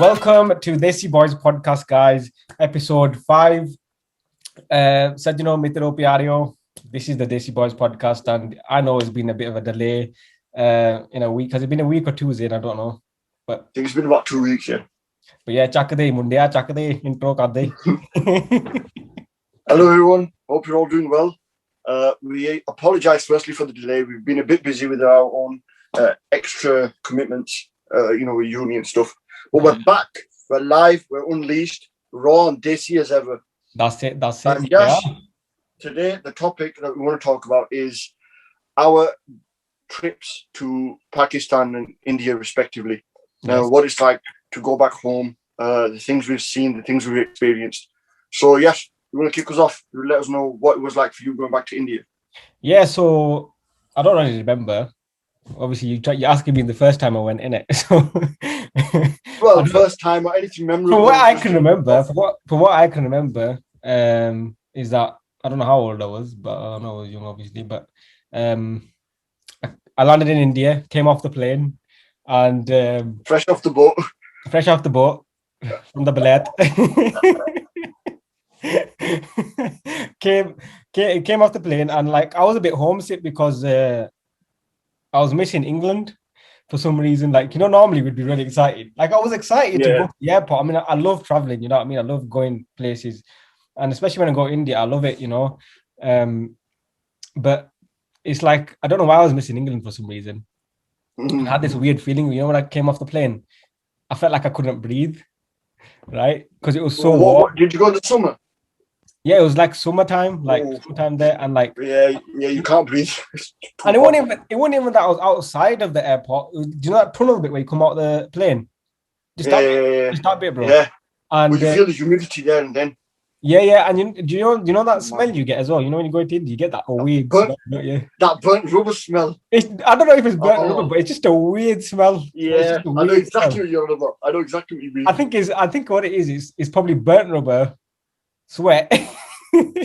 welcome to Desi Boyz Podcast, guys. Episode 5. Sajjano Mitro Piario. This is the Desi Boyz Podcast, and I know it's been a bit of a delay in a week. Has it been a week or two? I don't know. But I think it's been about 2 weeks, yeah. But yeah, chakde mundia, chakde intro kadde. Hello, everyone. Hope you're all doing well. We apologize firstly for the delay. We've been a bit busy with our own extra commitments, with uni and stuff. But we're back. We're live. We're unleashed. Raw and Desi as ever. That's it. And yes, today the topic that we want to talk about is our trips to Pakistan and India, respectively. Now, what it's like to go back home, the things we've seen, the things we've experienced. So, yes, you want to kick us off? Let us know what it was like for you going back to India. Yeah, so I don't really remember. Obviously, you're asking me the first time I went in it. So, well, first time or anything memorable. From what I can remember, is that I don't know how old I was, but I know I was young, obviously. But I landed in India, came off the plane, and fresh off the boat from the Balet. came off the plane, and like I was a bit homesick because I was missing England for some reason. Like, normally we'd be really excited. Like, I was excited to go to the airport. I mean, I love traveling, you know what I mean? I love going places, and especially when I go to India, I love it, but it's like I don't know why I was missing England for some reason. I had this weird feeling, when I came off the plane, I felt like I couldn't breathe, right? Because it was so warm. Did you go in the summer? Yeah, it was like summertime, summertime there, and like you can't breathe. And it wasn't even that I was outside of the airport. Do you know that tunnel bit where you come out the plane? Just that bit, bro. Yeah. And you feel the humidity there and then. Yeah, and do you know that smell you get as well? When you go into India, you get that weird smell, that burnt rubber smell. I don't know if it's burnt rubber, but it's just a weird smell. Yeah, I know exactly what you're on about. I know exactly what you mean. I think what it is probably burnt rubber, sweat. And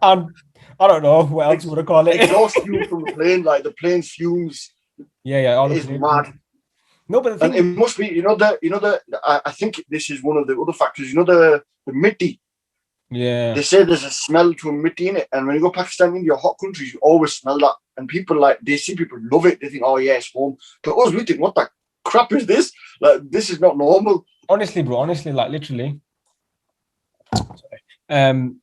I don't know what else you would call it. Exhaust fume from the plane, like the plane fumes. Yeah, all it's mad. No, but the thing, and it must be, I think this is one of the other factors. The mitti. Yeah. They say there's a smell to a mitti in it, and when you go Pakistan, India, hot countries, you always smell that. And people people love it. They think, oh yeah, it's home. But us, we think, what the crap is this? Like, this is not normal. Honestly, bro. Like literally. I came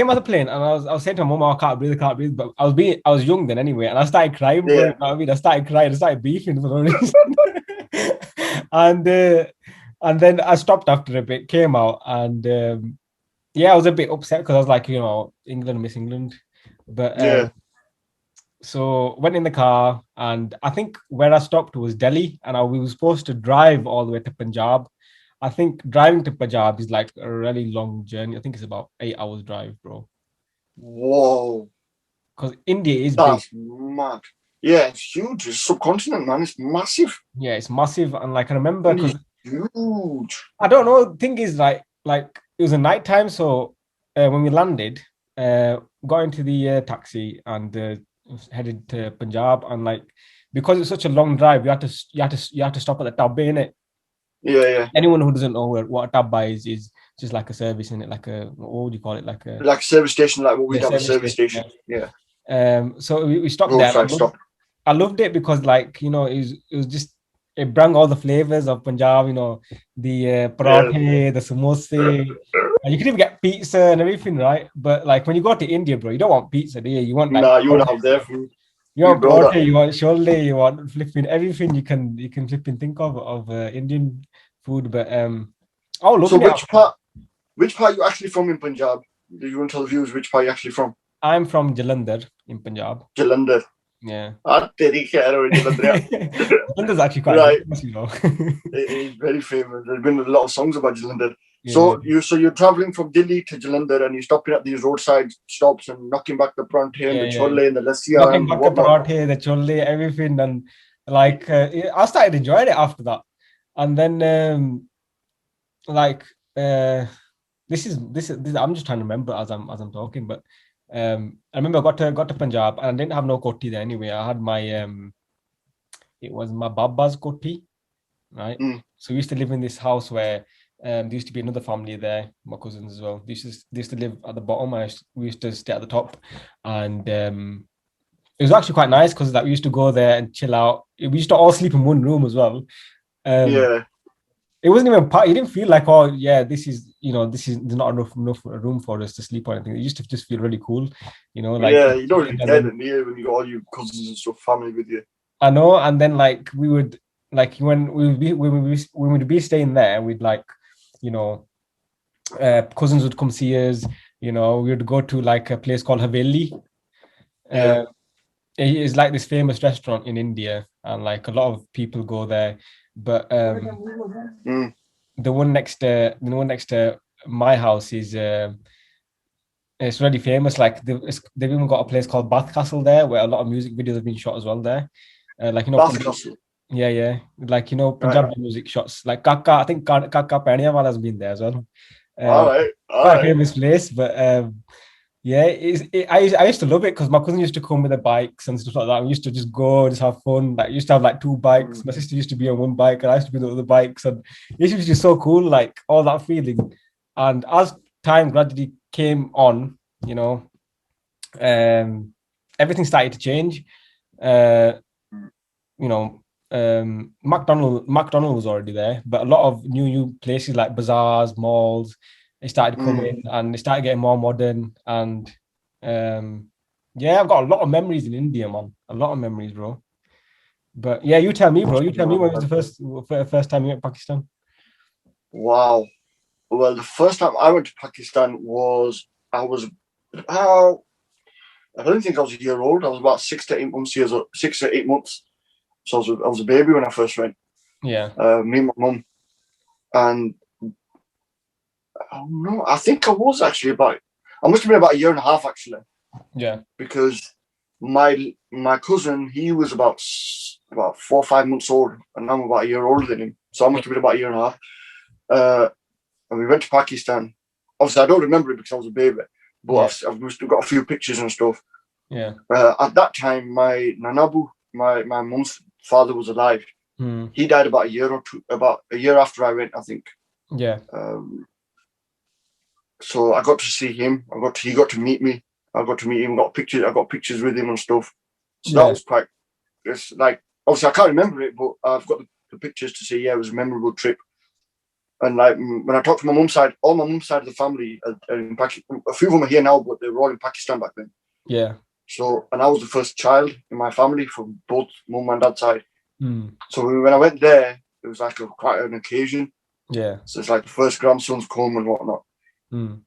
out of the plane and I was saying to my mom, I can't breathe, but I was young then anyway, and I started crying. Bro, you know what I mean? I started beefing for no reason. and then I stopped after a bit, came out, and I was a bit upset because I was like, England, miss England. But so went in the car, and I think where I stopped was Delhi, and we were supposed to drive all the way to Punjab. I think driving to Punjab is like a really long journey. I think it's about 8 hours drive, bro. Whoa. Because India is That's big. Mad. Yeah, it's huge. It's a subcontinent, man. It's massive. Yeah, it's massive. And like I remember, because huge. I don't know. The thing is, like it was a night time. So when we landed, got into the taxi and headed to Punjab. And like, because it's such a long drive, you have to stop at the tabbe, innit? Yeah. Anyone who doesn't know what a tabba is just like a service in it, like a, what would you call it? Like a service station, like what we have a service station. Yeah. So we stopped there. I loved it because, like, it was just, it brought all the flavors of Punjab, the parathe, the samosa. You could even get pizza and everything, right? But like when you go to India, bro, you don't want pizza, do you? You want you want to have their food. You want parathe, you want sholle, you want flipping everything you can flipping think of Indian food. But so which part you actually from in Punjab? Do you want to tell the viewers which part you actually from? I'm from Jalandhar in Punjab. Jalandhar. Yeah. Jalandhar's actually quite famous, It is very famous. There's been a lot of songs about Jalandhar. Yeah. So you're traveling from Delhi to Jalandhar, and you're stopping at these roadside stops and knocking back the parathe and the cholle and the lassi. Knocking back the parathe, the cholle, everything, and like I started enjoying it after that. And then this is I'm just trying to remember as I'm talking, but I remember I got to Punjab and I didn't have no koti there anyway. I had my it was my Baba's koti. right? So we used to live in this house where there used to be another family there, my cousins as well. They used to live at the bottom, and we used to stay at the top. And it was actually quite nice because we used to go there and chill out. We used to all sleep in one room as well. Yeah. It wasn't even part. You didn't feel like, oh yeah, there's not enough room for us to sleep or anything. It used to just feel really cool, like yeah. You don't really get it near when you got all your cousins and stuff, family with you. I know, and then like we would like when we'd be staying there, we'd like, cousins would come see us. We would go to like a place called Haveli. Yeah. It is like this famous restaurant in India, and like a lot of people go there. But the one next to my house is it's really famous. Like they've even got a place called Bath Castle there, where a lot of music videos have been shot as well there. Bath Castle. Yeah. Like Punjabi music shots. Like Kaka, I think Kaka Paniawala has been there as well. All right. Quite a famous place, but yeah, I used to love it because my cousin used to come with the bikes and stuff like that. We used to just go, just have fun. Like, we used to have like two bikes. My sister used to be on one bike, and I used to be on the other bikes. And it used to be just so cool, like all that feeling. And as time gradually came on, everything started to change. McDonald was already there, but a lot of new places like bazaars, malls, they started coming and they started getting more modern. And I've got a lot of memories in India, man. A lot of memories, bro. But yeah, you tell me, bro. You tell me, when was the first time you went to Pakistan? Wow. Well, the first time I went to Pakistan I don't think I was a year old. I was about 6 to 8 months. So I was a baby when I first went. Yeah. Me and my mum. And no, I think I must have been about a year and a half actually. Yeah. Because my cousin, he was about 4 or 5 months old, and I'm about a year older than him. So I must have been about a year and a half. And we went to Pakistan. Obviously, I don't remember it because I was a baby, but I've still got a few pictures and stuff. Yeah. At that time, my Nanabu, my mum's father, was alive. He died about a year after I went, I think. Yeah. So I got to see him. He got to meet me. I got to meet him. I got pictures with him and stuff. So that was quite. It's like, obviously I can't remember it, but I've got the pictures to say it was a memorable trip. And like when I talked to my mum's side, all my mum's side of the family are in Pakistan. A few of them are here now, but they were all in Pakistan back then. Yeah. So, and I was the first child in my family from both mum and dad's side. So when I went there, it was like quite an occasion. Yeah. So it's like the first grandsons come and whatnot. And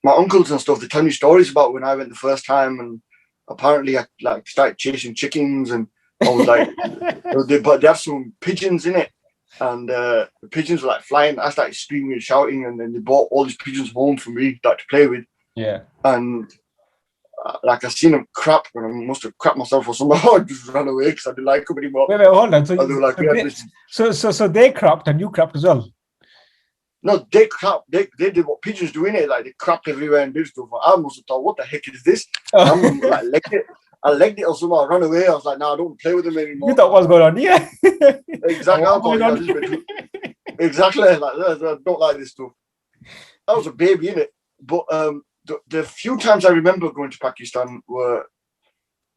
my uncles and stuff, they tell me stories about when I went the first time, and apparently I like started chasing chickens, and I was like, but they have some pigeons in it, and the pigeons were like flying. I started screaming and shouting, and then they brought all these pigeons home for me to play with. Yeah. And like I seen them crap, and I must have crapped myself or something. I just ran away because I didn't like them anymore. Wait, hold on. So they crapped and you crapped as well? No, they crap. They did what pigeons do in it. Like they crapped everywhere and did stuff. I must have thought, what the heck is this? I'm like, I legged it or something. I ran away. I was like, no, I don't play with them anymore. You thought what's going on? Yeah. Exactly. Exactly. Like, I don't like this stuff. I was a baby in it. But the few times I remember going to Pakistan were,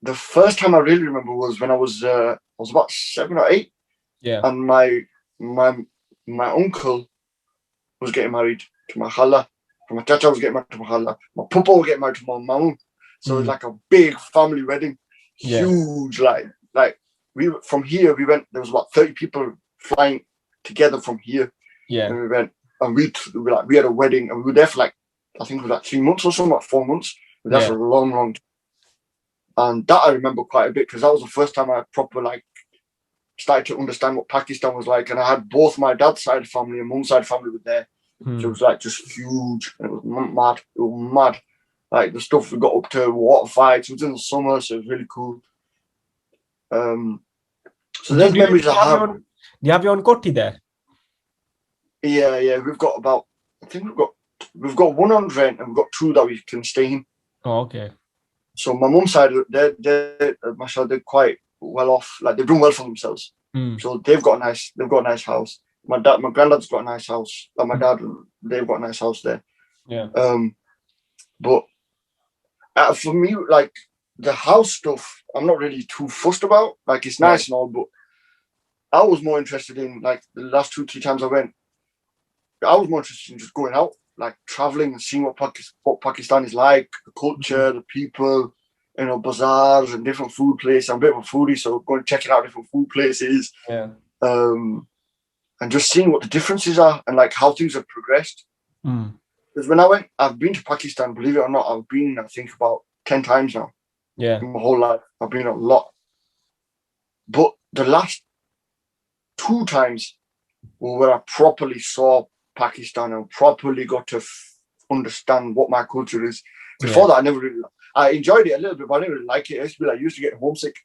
the first time I really remember was when I was about 7 or 8. Yeah. And my uncle was getting married to my khala. My chacha was getting married to my khala. My papa was getting married to my mum. So it was like a big family wedding. Huge, like from here we went. There was about 30 people flying together from here. Yeah. And we went, and we had a wedding, and we were there for like, I think it was like 3 months or something, like 4 months. We were there for a long time. And that I remember quite a bit because that was the first time I proper started to understand what Pakistan was like. And I had both my dad's side family and mum's side family were there. So it was like just huge. And it was mad. It was mad. Like the stuff we got up to, water fights. It was in the summer, so it was really cool. So there's memories I have. Do you have your own koti there? Yeah. We've got about, I think we've got one on rent, and we've got 2 that we can stay in. Oh, okay. So my mum's side, they're quite well off. Like they've done well for themselves. So they've got a nice house. My granddad's got a nice house. Like my dad, they've got a nice house there. Yeah. But for me, like the house stuff, I'm not really too fussed about. Like it's nice and all, but I was more interested in, like, the last 2-3 times I went, I was more interested in just going out, like traveling and seeing what Pakistan is like, the culture, the people, you know, bazaars and different food places. I'm a bit of a foodie, so going checking out different food places. Yeah. And just seeing what the differences are and like how things have progressed. Because when I've been to Pakistan, believe it or not, I've been, I think, about 10 times now. Yeah. In my whole life. I've been a lot. But the last 2 times were where I properly saw Pakistan and properly got to understand what my culture is. Before that, I enjoyed it a little bit, but I didn't really like it. I used to get homesick.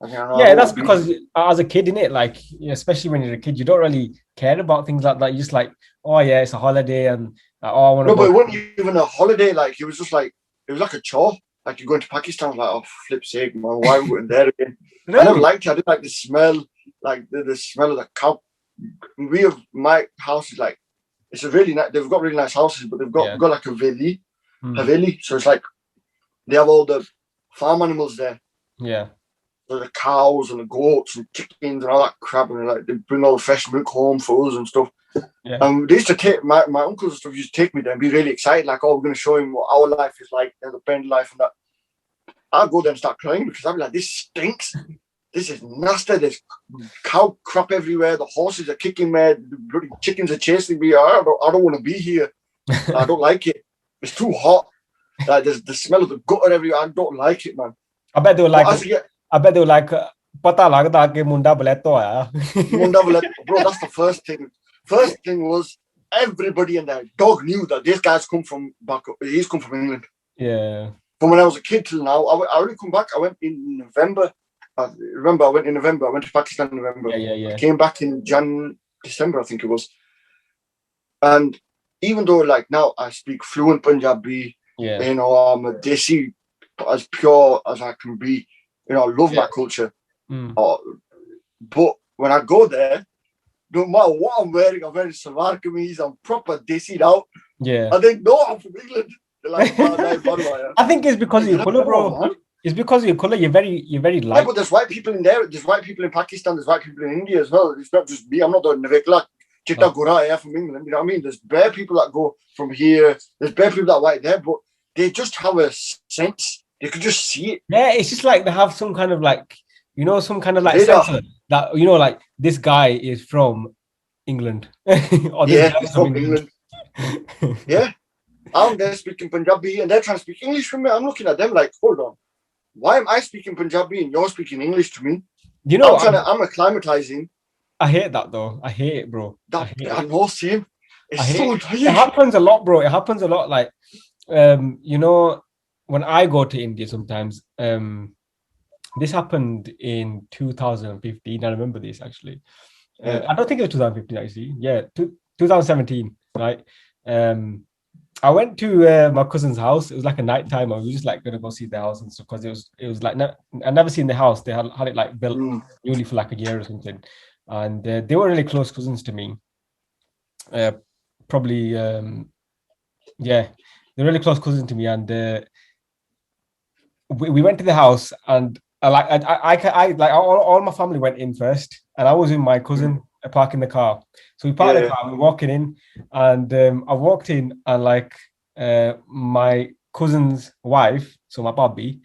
That's because as a kid, innit, like, especially when you're a kid, you don't really care about things like that. You're just like, oh yeah, it's a holiday, and I want to. No, but it wasn't even a holiday. Like, it was just like, it was like a chore. Like, you're going to Pakistan, like, oh, flip's sake, man, why are we going there again? Really? I never liked it. I didn't like the smell, like the smell of the cow. My house is like, it's a really nice, they've got really nice houses, but they've got like a haveli. So it's like, they have all the farm animals there. Yeah. So the cows and the goats and chickens and all that crap, and like they bring all the fresh milk home for us and stuff. Yeah. They used to take my uncles and stuff used to take me there and be really excited, like, oh, we're going to show him what our life is like, the Bend life and that. I'd go there and start crying because I'd be like, this stinks. This is nasty. There's cow crap everywhere. The horses are kicking me. The bloody chickens are chasing me. I don't want to be here. I don't like it. It's too hot. Like, there's the smell of the gutter everywhere. I don't like it, man. I bet they were like, Pata lagda ke munda baleto aaya. Munda baleto, bro. That's the first thing. First thing was everybody in their dog knew that this guy's come from he's come from England. Yeah. From when I was a kid till now, I already come back. I went in November. I went in November. I went to Pakistan in November. Yeah. I came back in December, I think it was. And even though, like, now I speak fluent Punjabi, you know, I'm a Desi as pure as I can be. You know, I love my culture. But when I go there, no matter what I'm wearing salwar kameez, I'm proper Desi out. Yeah. And they know I'm from England. They're like, I think it's because of your colour, bro. It's because of your colour. You're very light. Yeah, but there's white people in there. There's white people in Pakistan. There's white people in India as well. It's not just me. I'm not the Navikla Chitta Gura from England. You know what I mean? There's bare people that go from here. There's bare people that are white there, but they just have a sense. You can just see it. Yeah, it's just like they have some kind of like, you know, some kind of like sensor that, you know, like this guy is from England. Or this he's from England. Yeah. I'm there speaking Punjabi and they're trying to speak English from me. I'm looking at them like, hold on. Why am I speaking Punjabi and you're speaking English to me? You know, I'm acclimatizing. I hate that though. I hate it, bro. I know, same. It happens a lot, bro. It happens a lot. Like, you know, when I go to India sometimes, this happened in 2015. I remember this actually. I don't think it was 2015 actually. Yeah, 2017, right? I went to my cousin's house. It was like a night time. I was just like gonna go see the house and stuff because it was like I never seen the house. They had it like built newly for like a year or something, and they were really close cousins to me. Probably, they're really close cousins to me, and we went to the house, and I like all my family went in first, and I was with my cousin parking the car. So we parked the car, we're walking in, and I walked in, and like my cousin's wife, so my Bobby,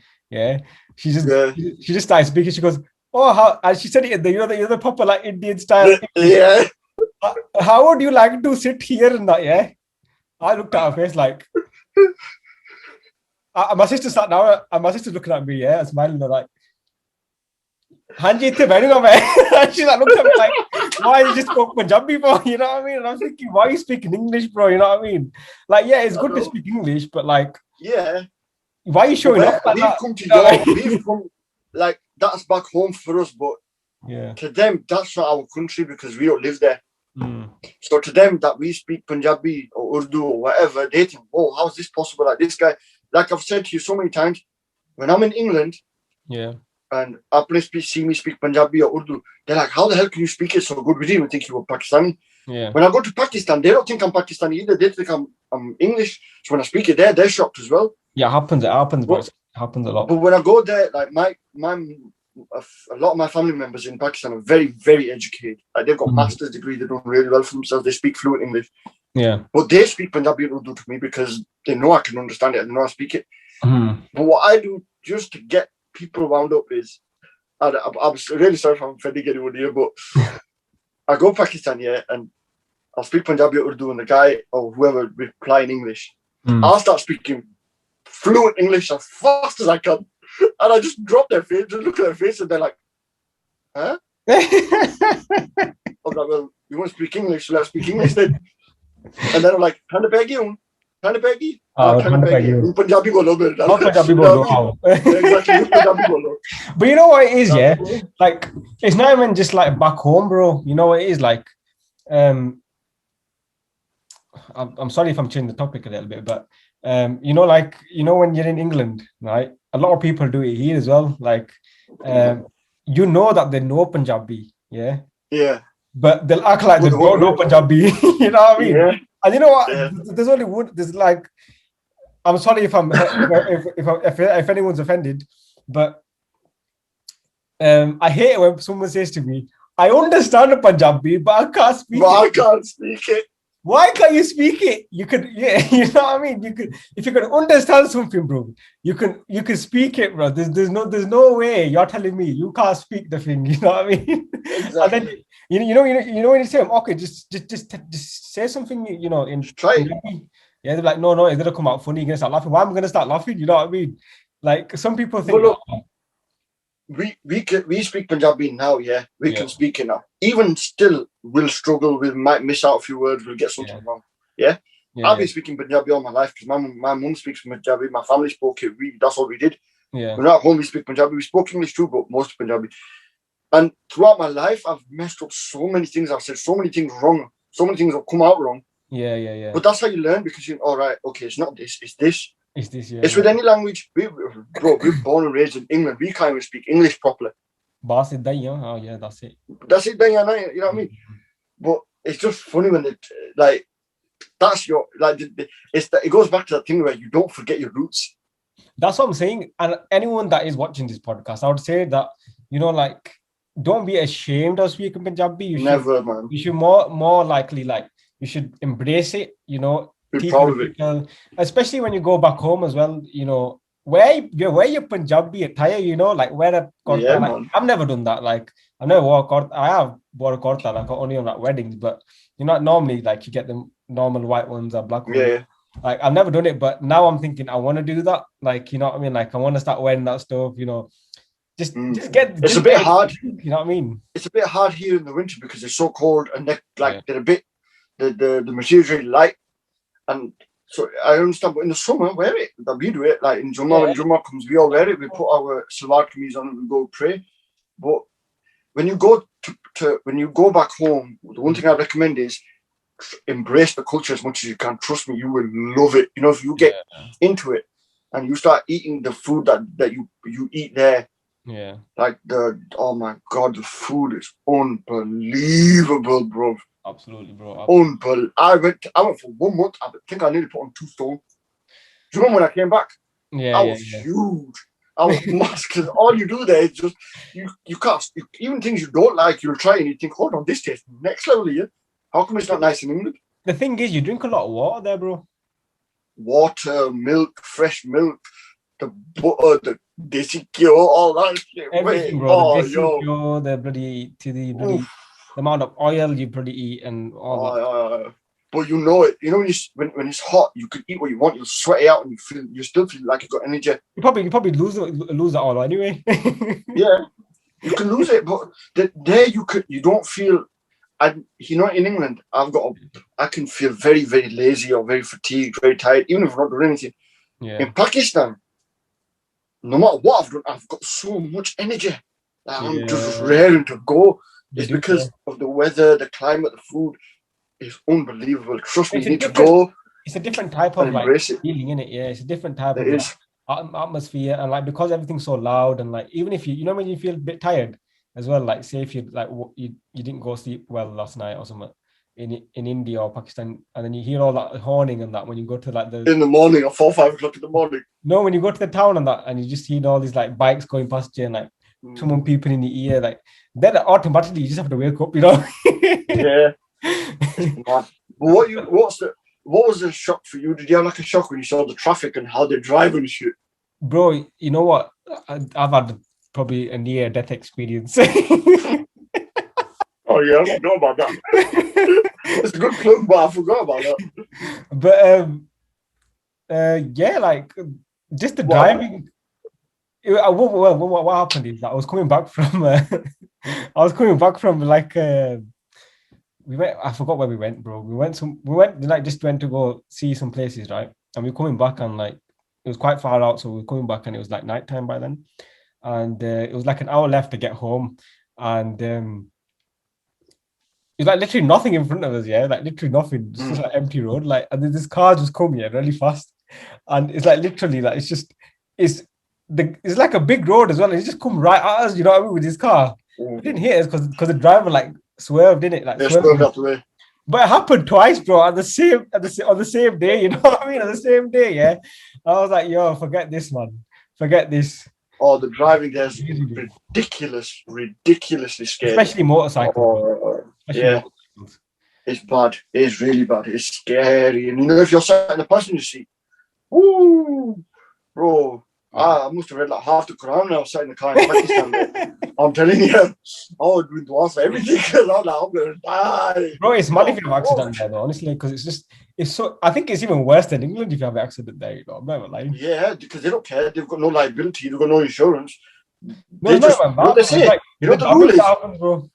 she just started speaking. She goes, "Oh, how?" And she said it in the proper like Indian style. Yeah. How would you like to sit here and that? Yeah. I looked at her face like. My sister sat down, and my sister's looking at me, and smiling, like, Hanji, she's like, looked at me like, why you just spoke Punjabi, bro? You know what I mean? And I was thinking, why are you speaking English, bro? You know what I mean? Like, yeah, it's good to speak English, but like, why are you showing up like that? We've come, like, that's back home for us, but to them, that's not our country because we don't live there. So to them, that we speak Punjabi or Urdu or whatever, they think, whoa, how's this possible? Like, this guy, like I've said to you so many times, when I'm in England, and apne see me speak Punjabi or Urdu, they're like, how the hell can you speak it so good? We didn't even think you were Pakistani. Yeah. When I go to Pakistan, they don't think I'm Pakistani either. They think I'm English. So when I speak it there, they're shocked as well. Yeah, it happens, but it happens a lot. But when I go there, like a lot of my family members in Pakistan are very, very educated. Like they've got master's degree. They're doing really well for themselves. They speak fluent English. Yeah. But they speak Punjabi and Urdu to me because they know I can understand it and they know I speak it. But what I do just to get people wound up is, I'm really sorry if I'm offending anyone here, but I go to Pakistan, and I'll speak Punjabi or Urdu, and the guy or whoever reply in English. I'll start speaking fluent English as fast as I can. And I just drop their face, just look at their face, and they're like, huh? I'm like, well, you want to speak English, so let's speak English then. And then I'm like, Thanda pegi hun? Thanda pegi? Thanda pegi. Punjabi bolo. Punjabi bolo. Exactly, Punjabi bolo. But you know what it is, yeah? Like, it's not even just like back home, bro. You know what it is like? I'm sorry if I'm changing the topic a little bit, but you know when you're in England, right? A lot of people do it here as well. Like, you know that they know Punjabi, yeah? Yeah. But they'll act like they don't know Punjabi. You know what I mean? Yeah. And you know what? Yeah. There's only one. There's like, I'm sorry if if anyone's offended, but I hate it when someone says to me, "I understand Punjabi, but I can't speak it." I can't speak it. Why can't you speak it? You could, yeah, you know what I mean. You could, if you could understand something, bro. You can speak it, bro. There's no way you're telling me you can't speak the thing. You know what I mean? Exactly. And then you know when you say, okay, just say something, you know, in try it. Yeah, they're like, no, it's gonna come out funny. You're gonna start laughing. Why am I gonna start laughing? You know what I mean? Like some people think. Well, look, we speak Punjabi now, yeah. We can speak it now. Even still, we'll struggle. We might miss out a few words. We'll get something wrong. Yeah. I've been speaking Punjabi all my life because my mum speaks Punjabi. My family spoke it. That's what we did. Yeah. When we're at home, we speak Punjabi. We spoke English too, but most Punjabi. And throughout my life, I've messed up so many things. I've said so many things wrong. So many things have come out wrong. Yeah. But that's how you learn because you're all right. Okay, it's not this. It's this. It's this. Yeah. It's with any language. We're born and raised in England. We can't even speak English properly. Oh yeah, that's it. That's it. Then you know what I mean. But it's just funny when that's your it goes back to that thing where you don't forget your roots. That's what I'm saying. And anyone that is watching this podcast, I would say that, you know, like, don't be ashamed of speaking Punjabi. Never, man. You should more likely, like, you should embrace it, you know. Be proud of it. Especially when you go back home as well, you know, wear your Punjabi attire, you know, like wear a kurta. Yeah, like, I've never done that. Like, I've never wore a kurta. I have wore a kurta, like, only on like weddings, but you know, normally, like, you get the normal white ones or black ones. Yeah. Like, I've never done it, but now I'm thinking I want to do that. Like, you know what I mean? Like, I want to start wearing that stuff, you know. Just get. It's a bit hard. You know what I mean? It's a bit hard here in the winter because it's so cold and they're a bit. The material's really light, and so I understand. But in the summer, wear it. That we do it. Like in Jummah, when Jummah comes, we all wear it. We put our salwar kameez on and we go pray. But when you go when you go back home, the one thing I recommend is embrace the culture as much as you can. Trust me, you will love it. You know, if you get into it and you start eating the food that you eat there. Yeah. Like oh my God, the food is unbelievable, bro. Absolutely, bro. Unbelievable. I went for 1 month. I think I nearly put on 2 stone. Do you remember when I came back? Yeah. I was huge. I was masked because all you do there is just you can't. Even things you don't like, you'll try and you think, hold on, this tastes next level here. How come it's not nice in England? The thing is, you drink a lot of water there, bro. Water, milk, fresh milk, the butter, the Desi Kyo, all that shit. Everything, bro. The Desi Kyo, the amount of oil you probably eat and all that. But you know it. You know when it's hot, you can eat what you want. You'll sweat it out, and you still feel like you've got energy. You probably lose that oil anyway. Yeah, you can lose it, but there you don't feel. And you know, in England, I can feel very, very lazy or very fatigued, very tired, even if I'm not doing anything. Yeah. In Pakistan, no matter what I've done, I've got so much energy. Like, I'm just raring to go. It's because of the weather, the climate, the food. It's unbelievable. Trust me, you need to go. It's a different type of like feeling, innit? Yeah, it's a different type of. It is. atmosphere, and like because everything's so loud, and like even if you know when you feel a bit tired as well, like say if you like you didn't go sleep well last night or something in India or Pakistan, and then you hear all that horning and that when you go to like in the morning or 4-5 o'clock in the morning. No, when you go to the town and that, and you just hear all these like bikes going past you and like someone people in the ear, like then automatically you just have to wake up, you know. Yeah. But what was the shock for you? Did you have like a shock when you saw the traffic and how they're driving and shit? Bro, you know what? I've had probably a near death experience. Oh yeah, I forgot about that. It's a good plug, but I forgot about that. But yeah, like just the driving. What happened is that I was coming back from like we went. I forgot where we went, bro. We went to go see some places, right? And we were coming back and like it was quite far out, so we were coming back and it was like nighttime by then, and it was like an hour left to get home, and it's like literally nothing in front of us, yeah, like literally nothing, just like empty road, like, and then this car just come here really fast, and it's like literally like it's like a big road as well, and he just come right at us, you know what I mean, with his car. He didn't hit us because the driver like swerved, didn't it? Like swerved out the way. But it happened twice, bro, on the same day, you know what I mean? On the same day, yeah. I was like, yo, forget this, man. Forget this. Oh, the driving there's ridiculously scary. Especially motorcycles. Yeah. It's bad. It's really bad. It's scary. And you know, if you're sat in the passenger seat, woo, bro, I must have read like half the Quran when I was sat in the car in Pakistan. I'm telling you, I would do dua for everything because I'm going to die. Bro, it's mad if you have an accident there, though, honestly, because it's so. I think it's even worse than England if you have an accident there. You know, I'm not lying. Yeah, because they don't care. They've got no liability. They've got no insurance. No, it's not about that. Say, like, you know what the rule is? Happens, bro.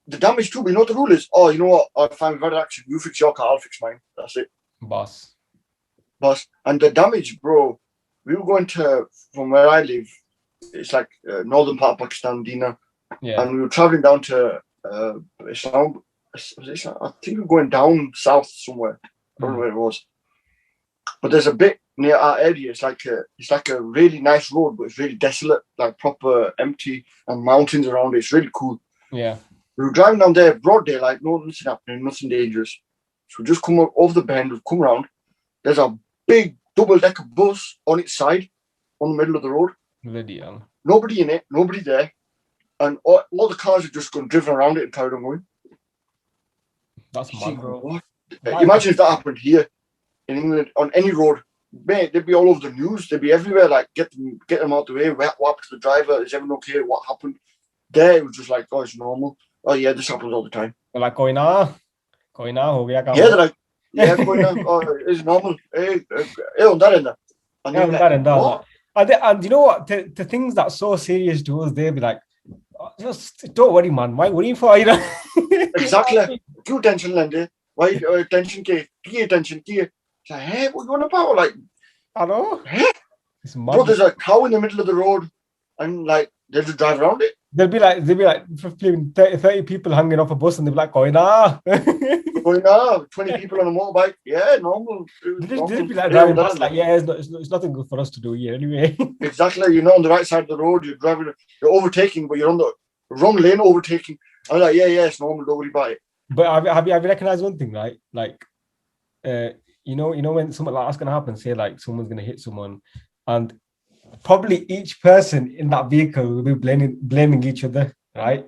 The damage too, but you know what the rule is? Oh, you know what? If I'm very accident, you fix your car, I'll fix mine. That's it. Boss. And the damage, bro. We were going from where I live, it's like northern part of Pakistan, Dina. Yeah. And we were traveling down to Islam. I think we were going down south somewhere. I don't know where it was. But there's a bit near our area. It's like a really nice road, but it's really desolate, like proper empty and mountains around it. It's really cool. Yeah. We were driving down there, broad daylight, nothing happening, nothing dangerous. So we just come over the bend, we've come around. There's a big double-decker bus on its side, on the middle of the road. Video. Nobody in it, nobody there. And all the cars are just going driven around it and carried on going. That's mad, bro. What? Imagine if that happened here in England on any road. Mate, they'd be all over the news. They'd be everywhere, like, get them out the way. What happened to the driver? Is everyone okay? What happened? There, it was just like, oh, it's normal. Oh, yeah, this happens all the time. They're like, going ho gaya kaam. Yeah, they're like, yeah, going on. Oh, it's normal. Hey, that in there. And you know what? The things that's so serious to us, they'll be like, just don't worry, man. Why worry for, you know? Exactly. क्यों tension लेंगे? Why tension के? किए tension किए? Like, hey, what you want about? Like, I know. It's mad. Bro, there's a cow in the middle of the road, and like they'll just drive around it. They'll be like 30 people hanging off a bus, and they'll be like, going 20 people on a motorbike. Yeah, normal. They'll be like driving past, like, yeah, it's nothing good for us to do here anyway. Exactly. You're not on the right side of the road. You're overtaking, but you're on the wrong lane overtaking. I'm like, yeah, it's normal. Don't worry about it. But have you recognized one thing, right? Like, you know when something like that's gonna happen, say like someone's gonna hit someone, and probably each person in that vehicle will be blaming each other, right?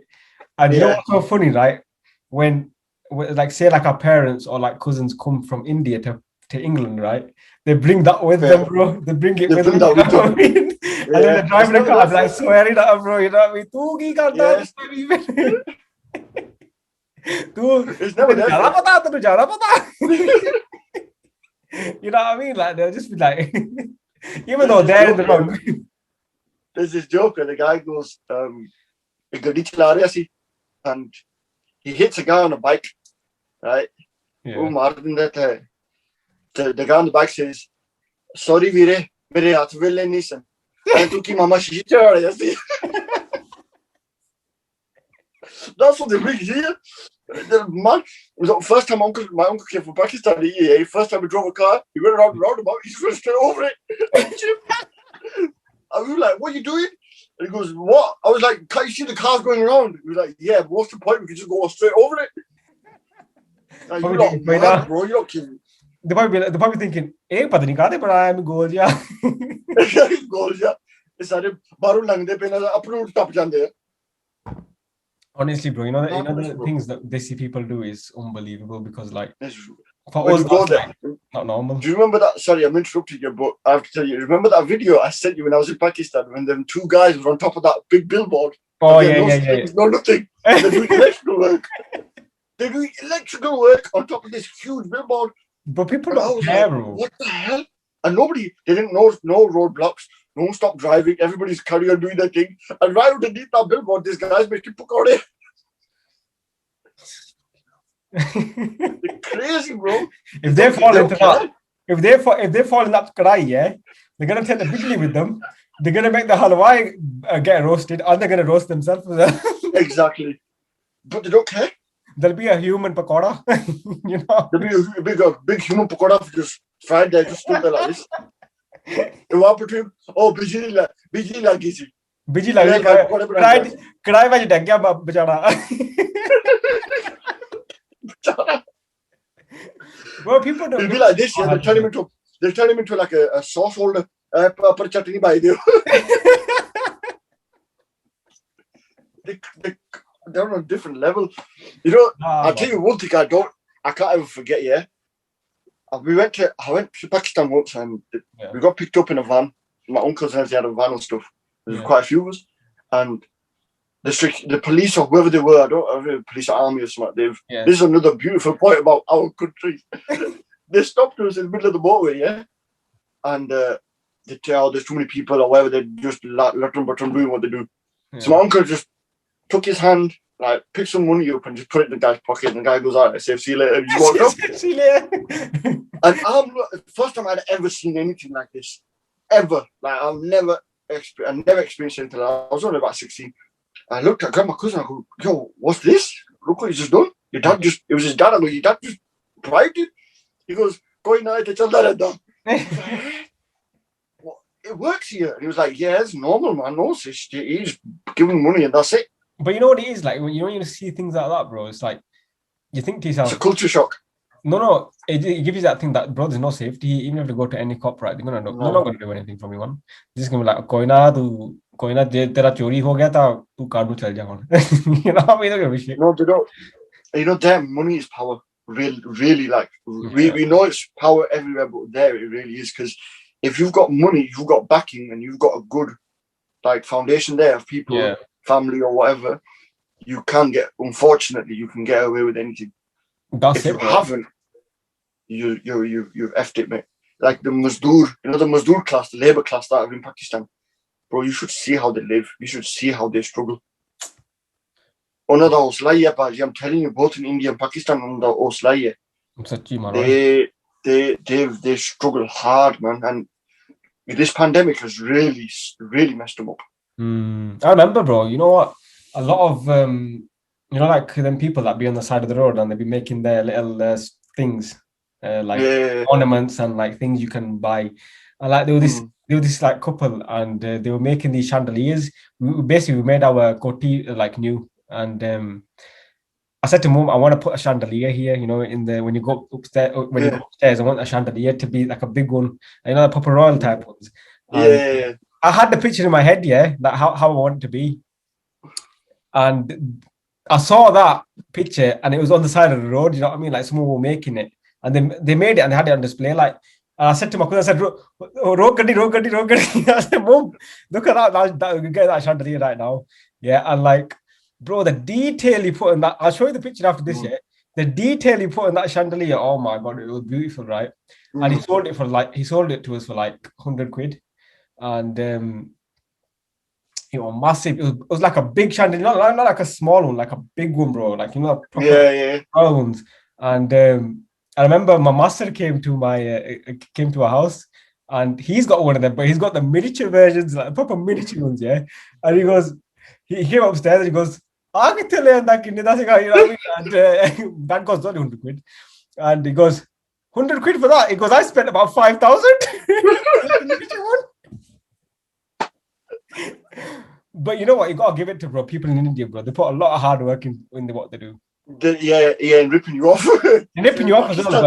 And you know what's so funny, right? When like say like our parents or like cousins come from India to England, right? They bring that with them, bro. They bring it with them. You know what I mean? And then they're driving the car, like swearing at them, bro. You know what I mean? Tu ki karta hai? It's never there. You know what I mean? Like they'll just be like, even though they're in the wrong. There's this joke where the guy goes, and he hits a guy on a bike, right? Yeah. The guy on the bike says, "Sorry, Vire, mere haath will nahi san." And tu ki mama shishi chada jasi. That's what they bring here. Man, it was the first time my uncle came from Pakistan. First time he drove a car, he went around the roundabout, he just went straight over it. we were like, what are you doing? And he goes, what? I was like, can't you see the cars going around? He was like, yeah, but what's the point? We can just go straight over it. Like, you're not mad, bro. You're not kidding. They're probably thinking, hey, pata nahi kaade bada I'm goal ya. Goals, yeah. It's like baru langde pe na apne top jande. Honestly, bro, the things that Desi people do is unbelievable because, like, for us, not normal. Do you remember that? Sorry, I'm interrupting you, but I have to tell you, remember that video I sent you when I was in Pakistan when them two guys were on top of that big billboard? Oh, yeah. No, nothing. And they're doing electrical work. They're doing electrical work on top of this huge billboard. But people don't care, bro. What the hell? And they didn't know no roadblocks. No one stopped driving. Everybody's carrying on doing their thing. And right underneath that billboard, this guy's making pakode. They're crazy, bro. If they fall into that, if they fall in that kadai, yeah, they're gonna take the bigly with them. They're gonna make the halwai get roasted, and they're gonna roast themselves. Exactly. But they don't care. There'll be a human pakoda, There'll be a big human pakoda just fried there, just stood there like this. The one between, bijli lagi si. Bijli lagi. Kadai mein dag gaya bechara. Well, people don't. It'll be like this, yeah. They'll turn him into like a sauce holder. Per chutney by you. They're on a different level. I'll tell you one thing I can't ever forget, yeah. I went to Pakistan once and we got picked up in a van. My uncles had a van and stuff. There's quite a few of us. And the police or whoever they were, I don't know, police or army or something, this is another beautiful point about our country. They stopped us in the middle of the motorway, yeah? And they tell there's too many people or whatever, they just let them doing what they do. Yeah. So my uncle just took his hand, like picked some money up and just put it in the guy's pocket, and the guy goes out and says, see you later, and just walked up. See you later. And first time I'd ever seen anything like this. Ever. Like I never experienced anything like that. I was only about 16. I grabbed my cousin, I go, yo, what's this? Look what he's just done. It was his dad. I go, your dad just bribed it? He goes, go in there, tell that done. It works here. And he was like, yeah, it's normal, man. No, he's giving money and that's it. But you know what it is? Like, when you see things like that, bro, it's like, you think to yourself... It's a culture shock. No, it gives you that thing that, bro, there's no safety. Even if you go to any cop, right, they're not going to do anything from you, man. They're just going to be like, koi na, tera chori ho gaya tha, tu car mein chal ja. You know what I mean? They don't give a shit. No, they don't. Damn, money is power. Really, like, we know it's power everywhere, but there it really is. Because if you've got money, you've got backing, and you've got a good, like, foundation there of people, family or whatever, unfortunately, you can get away with anything. If you haven't, you've effed it, mate. Like the Mazdoor, the Mazdoor class, the labour class that are in Pakistan. Bro, you should see how they live. You should see how they struggle. I'm telling you, both in India and Pakistan, they struggle hard, man. And this pandemic has really, really messed them up. I remember, bro. You know what? A lot of like them people that be on the side of the road and they be making their little things, ornaments and like things you can buy. And like there was this like couple and they were making these chandeliers. We made our koti like new, and I said to Mom, I want to put a chandelier here. When you go upstairs, I want a chandelier to be like a big one. The proper royal type ones. And I had the picture in my head, that how I want it to be. And I saw that picture and it was on the side of the road, you know what I mean? Like someone were making it. And they made it and they had it on display. Like, and I said to my cousin, I said, road gadi. I said, Mom, look at that, get that chandelier right now. Yeah, and like, bro, the detail he put in that, I'll show you the picture after this, the detail he put in that chandelier, oh my God, it was beautiful, right? And he sold it to us for like 100 quid. And it was massive. It was like a big chandelier, not like a small one, like a big one, bro. Like, proper ones. And I remember my master came to our house, and he's got one of them, but he's got the miniature versions, like proper miniature ones, yeah. And he goes, he came upstairs and he goes, I can tell you that, you know what I mean? And that cost only 100 quid. And he goes, 100 quid for that? He goes, I spent about 5,000. But you know what? You gotta give it to bro. People in India, bro. They put a lot of hard work in what they do. And ripping you off. And ripping you off as well.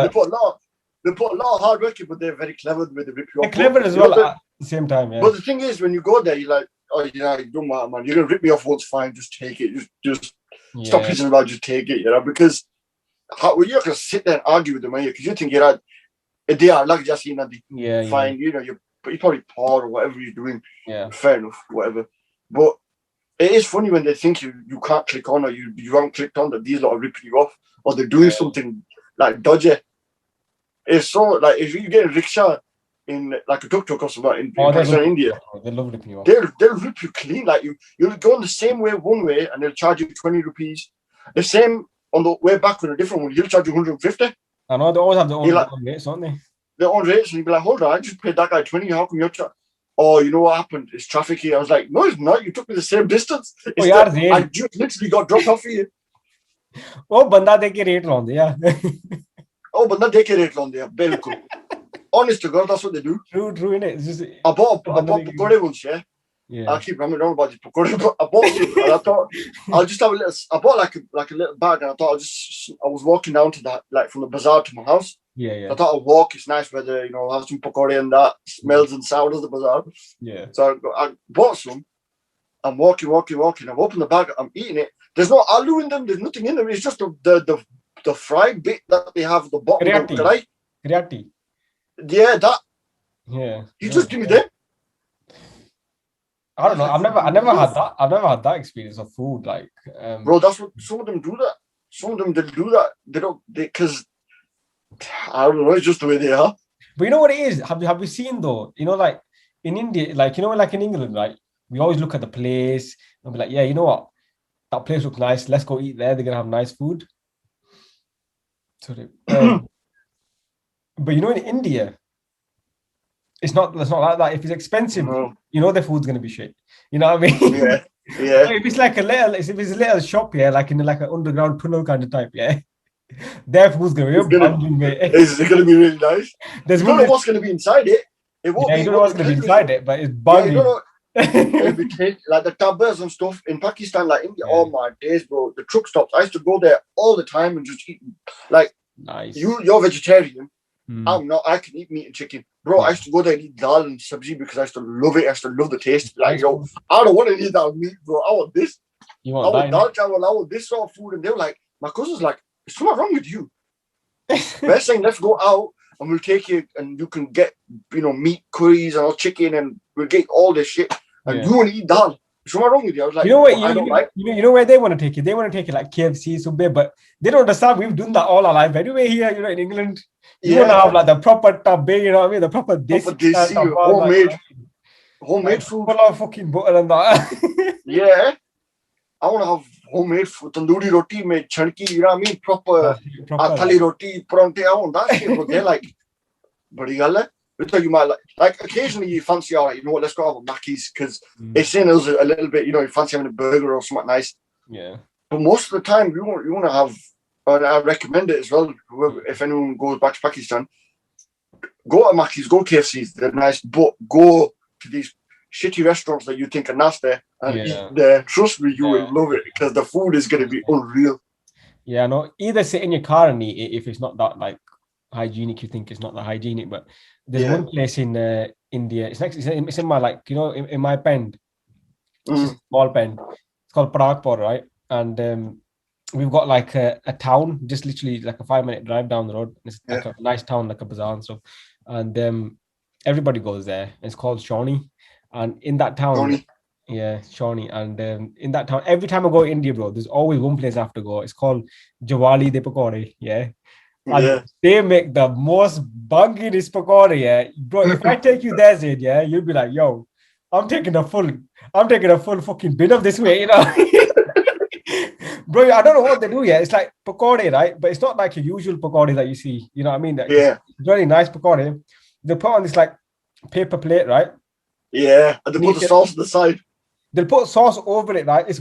They put a lot of hard work in, but they're very clever with the rip you off. They're clever as well at the same time, yeah. But the thing is, when you go there, you're like, oh, you don't matter, man. You're gonna rip me off once, fine. Just take it. Just stop pissing about. Just take it, because you're not gonna sit there and argue with them, because you think you're at a day like just fine. You're probably poor or whatever you're doing. Yeah, fair enough, whatever. But it is funny when they think you can't click on, or you haven't clicked on, that these lot are ripping you off, or they're doing something like dodgy. It's so like if you get a rickshaw in like a tuk-tuk or something in Pakistan, India, they love ripping you off. They'll rip you clean. Like you'll go on the same way one way and they'll charge you 20 rupees. The same on the way back with a different one, he'll charge you 150. I know they always have their own rates, don't they? Their own rates, and you'll be like, hold on, I just paid that guy 20. How come you're charging? Oh, you know what happened? It's traffic here. I was like, no, it's not. You took me the same distance. I just literally got dropped off here. Oh, banda deke rate launde, yeah. Oh, banda deke rate launde, yeah. Bilkul. Honest to God, that's what they do. True, innit? It's just I bought pakode once, yeah. I keep rambling on about the pakode, but I bought it, and I thought I'll just have a little. I bought like a little bag, and I thought I was walking down to that, like from the bazaar to my house. Yeah. I thought I'd walk. It's nice weather, have some pakode and that smells and sounds of the bazaar. Yeah. So I bought some. I'm walking. I've opened the bag. I'm eating it. There's no aloo in them. There's nothing in them. It's just the fried bit that they have at the bottom of the kadai. Kriati. Yeah, that. Yeah. You just give me that. I don't know. I never had that. I've never had that experience of food. Like, bro, that's what some of them do. That some of them they do that. They don't because I don't know. It's just the way they are. But you know what it is? Have you seen though? Like in India, like like in England, right? We always look at the place and be like, yeah, you know what? That place looks nice. Let's go eat there. They're gonna have nice food. Sorry. But in India, it's not like that. If it's expensive, the food's gonna be shit. You know what I mean? Yeah. If it's like a little shop, like in like an underground tunnel kind of type, their food's gonna be it's gonna be really nice. You don't know what's gonna be inside it. It won't be. You don't know what's gonna be inside it, but it's banging. It'll be like the tabbas and stuff in Pakistan, like India. Oh my days, bro! The truck stops. I used to go there all the time and just eat. Like, nice. You're vegetarian. I'm not. I can eat meat and chicken, bro. I used to go there and eat dal and sabzi because I used to love it. I used to love the taste. Like, I don't want to eat that meat, bro. I want this. I want dal chawal. I want this sort of food. And they were like, my cousin's like, "Is something wrong with you?" They're saying, "Let's go out and we'll take you and you can get meat curries and all chicken and we'll get all this shit and you want to eat dal. Is something wrong with you?" I was like, you know where they want to take it? They want to take it like KFC, Subway, but they don't understand we've done that all our life anyway here, in England. You want to have like the proper tabbe, you know what I mean? The proper Desi homemade food. Full of fucking butter and that. Yeah. I want to have homemade food, tandoori roti, made chunky, you know what I mean? Proper thali roti, paronte. I want that shit, but they're like, badi gal hai. You might like occasionally you fancy, all right, you know what, let's go have a Mackey's because it's in us a little bit, you fancy having a burger or something nice. Yeah. But most of the time, you want to have, and I recommend it as well, if anyone goes back to Pakistan, go to Mackey's, go to KFC's, they're nice, but go to these shitty restaurants that you think are nasty and eat there. Trust me, you will love it because the food is going to be unreal. Yeah, no, either sit in your car and eat it if it's not that like hygienic, you think it's not that hygienic, but there's one place in India, it's in my like, in my pen, it's a small pen, it's called Pragpur, right? And we've got like a town, just literally like a 5-minute drive down the road. It's like a nice town, like a bazaar and stuff. And everybody goes there. It's called Shawnee. And in that town, Shawnee. And in that town, every time I go to India, bro, there's always one place I have to go. It's called Jawali de Pakode. And they make the most bangingest pakode, bro. If I take you there, Zaid, you'll be like, yo, I'm taking a full fucking bin of this way, Bro, I don't know what they do. It's like pakode, right? But it's not like a usual pakode that you see. You know what I mean? It's really nice pakode. They put on this like paper plate, right? Yeah, and they put the sauce on the side. They'll put sauce over it, right? It's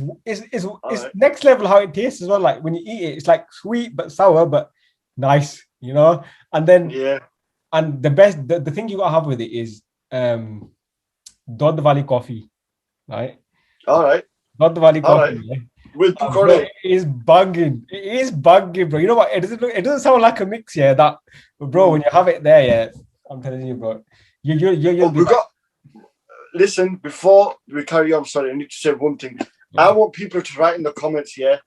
next level how it tastes as well. Like when you eat it, it's like sweet but sour, but nice, And then and the best, the thing you gotta have with it is Dod Valley coffee, right? All right. Not the Valley All coffee. right. Yeah. With Bro, Bukhari. it is bugging. It is bugging, bro. You know what? It doesn't sound like a mix, yeah. That, bro, when you have it there, yeah, I'm telling you, bro. You'll be We like, got. Listen, before we carry on, sorry, I need to say one thing. I want people to write in the comments, yeah.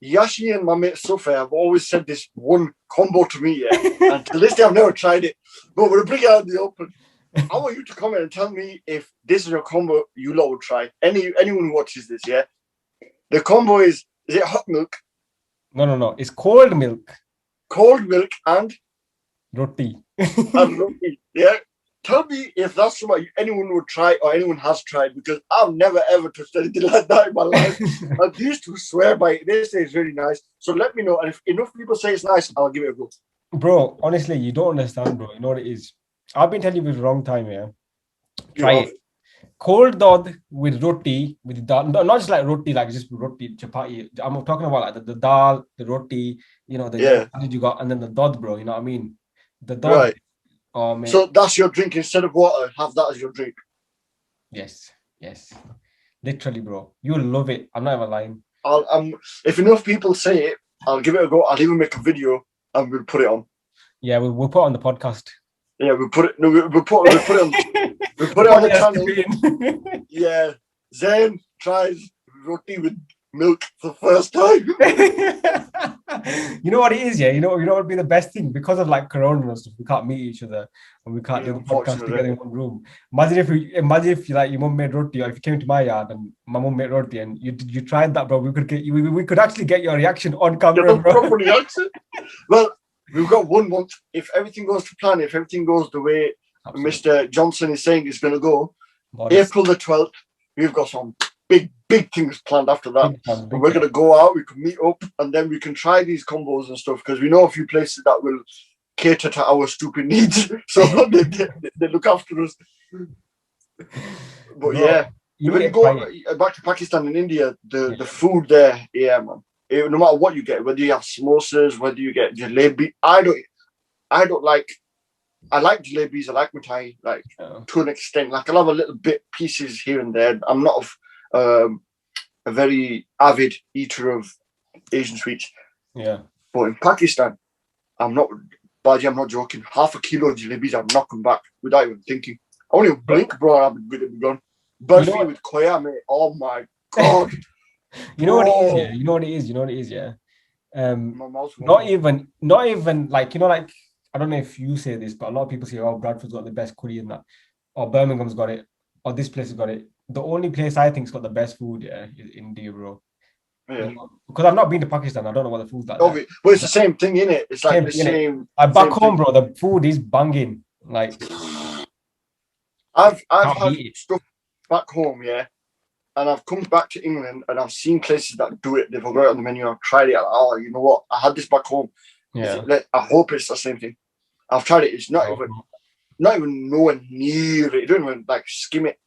Yashi and my mate Sophie have always said this one combo to me, yeah. And to this day, I've never tried it. But we'll bring it out in the open. I want you to comment and tell me if this is a combo you lot would try. Anyone who watches this, yeah. The combo is it hot milk? No. It's cold milk. Cold milk and Roti. roti, yeah. Tell me if that's something anyone would try or anyone has tried, because I've never ever touched anything like that in my life. I used to swear by it. They say it's really nice. So let me know. And if enough people say it's nice, I'll give it a go. Bro, honestly, you don't understand, bro. You know what it is? I've been telling you for the wrong time, yeah. Try it. Cold dal with roti, with dal. Not just like roti, like just roti, chapati. I'm talking about like the dal, the roti, you know, you got, and then the dal, bro. You know what I mean? The dal. Right. Oh, man. So that's your drink instead of water. Have that as your drink. Yes. Literally, bro. You'll love it. I'm not even lying. If enough people say it, I'll give it a go. I'll even make a video and we'll put it on. Yeah, we'll put it on the podcast. Yeah, we'll put it. No, we'll put it on. We'll put it on the channel. Yeah, Zayn tries roti with milk for the first time. You know what it is, yeah. You know what would be the best thing, because of like Corona and stuff. We can't meet each other and we can't do the podcast together in one room. Imagine if you like your mum made roti, or if you came to my yard and my mum made roti and you tried that, bro. We could actually get your reaction on camera, bro. Proper reaction. Well, we've got 1 month. If everything goes to plan, if everything goes the way Mr. Johnson is saying it's going to go, April the 12th, we've got some big things planned after that. We're going to go out, we can meet up, and then we can try these combos and stuff, because we know a few places that will cater to our stupid needs. So they look after us. But yeah, when you go back to Pakistan and India, the food there, yeah, man. No matter what you get, whether you have samosas, whether you get jalebi, I like jalebis, I like mithai, like to an extent. Like I'll have a little bit pieces here and there. I'm not a very avid eater of Asian sweets. Yeah. But in Pakistan, I'm not joking. Half a kilo of jalebis, I'm knocking back without even thinking. I won't even blink, bro. I'll be gone. Burfi with koya, mate. Oh my god. You know what it is, yeah. Not even like, you know, like, I don't know if you say this, but a lot of people say, oh, Bradford's got the best curry and that, or Birmingham's got it, or this place has got it. The only place I think's got the best food, yeah, is India, bro. Yeah. You know, because I've not been to Pakistan, I don't know what the food's like. But it's the same thing, innit? It's like the same. Back home, bro, the food is banging. Like, I've had stuff back home, yeah, and I've come back to England and I've seen places that do it. They've got it on the menu. I've tried it. Oh, you know what? I had this back home. Yeah. I hope it's the same thing. I've tried it. It's not even nowhere near it. You don't even like skim it.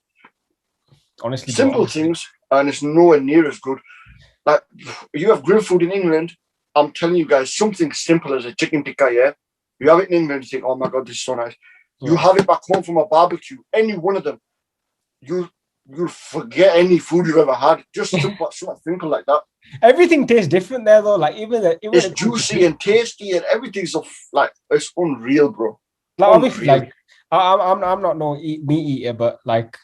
Honestly, simple things, and it's nowhere near as good. Like, you have grilled food in England. I'm telling you guys, something simple as a chicken tikka. Yeah, you have it in England. You think, oh my god, this is so nice. Yeah. You have it back home from a barbecue. Any one of them, you'll forget any food you've ever had. Just something simple like that. Everything tastes different there, though. Like even it's juicy and tasty, and everything's so like it's unreal, bro. Like obviously, like I'm not no meat eater, but like